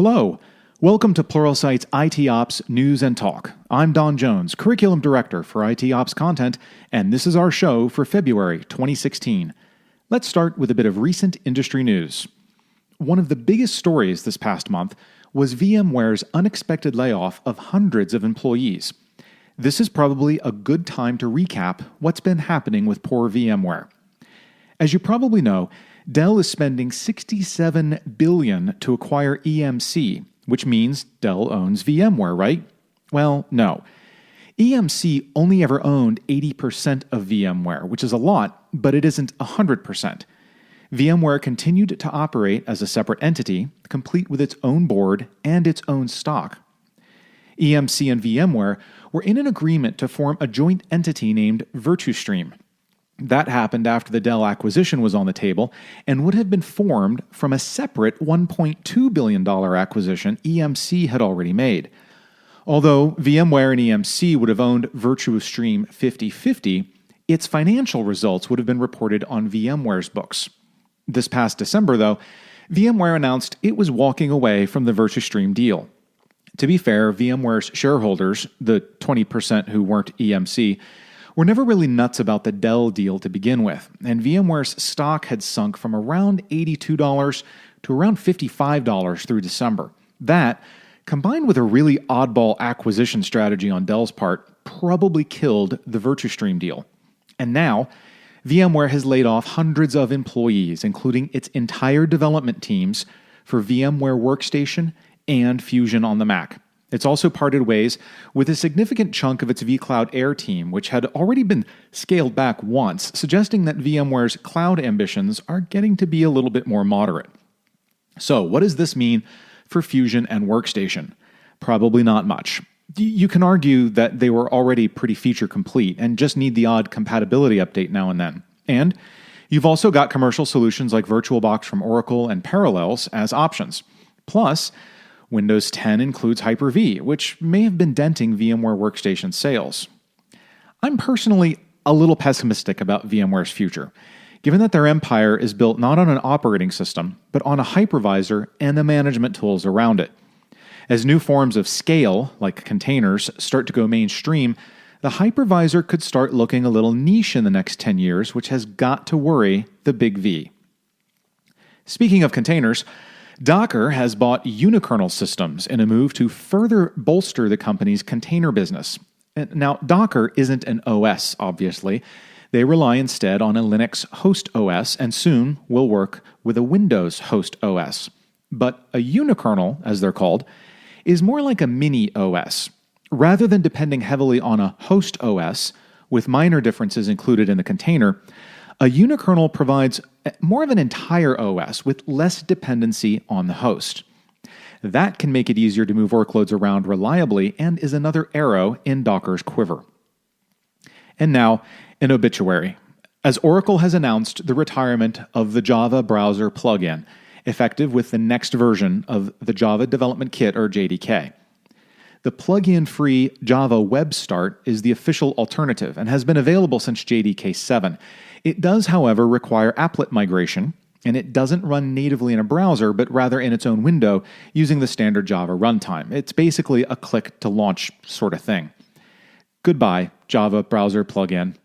Hello. Welcome to Pluralsight's IT Ops News and Talk. I'm Don Jones, Curriculum Director for IT Ops Content, and this is our show for February 2016. Let's start with a bit of recent industry news. One of the biggest stories this past month was VMware's unexpected layoff of hundreds of employees. This is probably a good time to recap what's been happening with poor VMware. As you probably know, Dell is spending $67 billion to acquire EMC, which means Dell owns VMware, right? Well, no. EMC only ever owned 80% of VMware, which is a lot, but it isn't 100%. VMware continued to operate as a separate entity, complete with its own board and its own stock. EMC and VMware were in an agreement to form a joint entity named Virtustream. That happened after the Dell acquisition was on the table and would have been formed from a separate $1.2 billion acquisition EMC had already made. Although VMware and EMC would have owned Virtustream 50-50, its financial results would have been reported on VMware's books. This past December, though, VMware announced it was walking away from the Virtustream deal. To be fair, VMware's shareholders, the 20% who weren't EMC, were never really nuts about the Dell deal to begin with, and VMware's stock had sunk from around $82 to around $55 through December. That, combined with a really oddball acquisition strategy on Dell's part, probably killed the Virtustream deal. And now, VMware has laid off hundreds of employees, including its entire development teams for VMware Workstation and Fusion on the Mac. It's also parted ways with a significant chunk of its vCloud Air team, which had already been scaled back once, suggesting that VMware's cloud ambitions are getting to be a little bit more moderate. So, what does this mean for Fusion and Workstation? Probably not much. You can argue that they were already pretty feature complete and just need the odd compatibility update now and then. And you've also got commercial solutions like VirtualBox from Oracle and Parallels as options. Plus, Windows 10 includes Hyper-V, which may have been denting VMware Workstation sales. I'm personally a little pessimistic about VMware's future, given that their empire is built not on an operating system, but on a hypervisor and the management tools around it. As new forms of scale, like containers, start to go mainstream, the hypervisor could start looking a little niche in the next 10 years, which has got to worry the big V. Speaking of containers, Docker has bought Unikernel Systems in a move to further bolster the company's container business. Now, Docker isn't an OS, obviously. They rely instead on a Linux host OS and soon will work with a Windows host OS. But a unikernel, as they're called, is more like a mini OS. Rather than depending heavily on a host OS, with minor differences included in the container, a unikernel provides more of an entire OS with less dependency on the host. That can make it easier to move workloads around reliably and is another arrow in Docker's quiver. And now, an obituary, as Oracle has announced the retirement of the Java browser plugin, effective with the next version of the Java Development Kit, or JDK. The plugin-free Java Web Start is the official alternative and has been available since JDK 7. It does, however, require applet migration, and it doesn't run natively in a browser, but rather in its own window using the standard Java runtime. It's basically a click-to-launch sort of thing. Goodbye, Java browser plugin.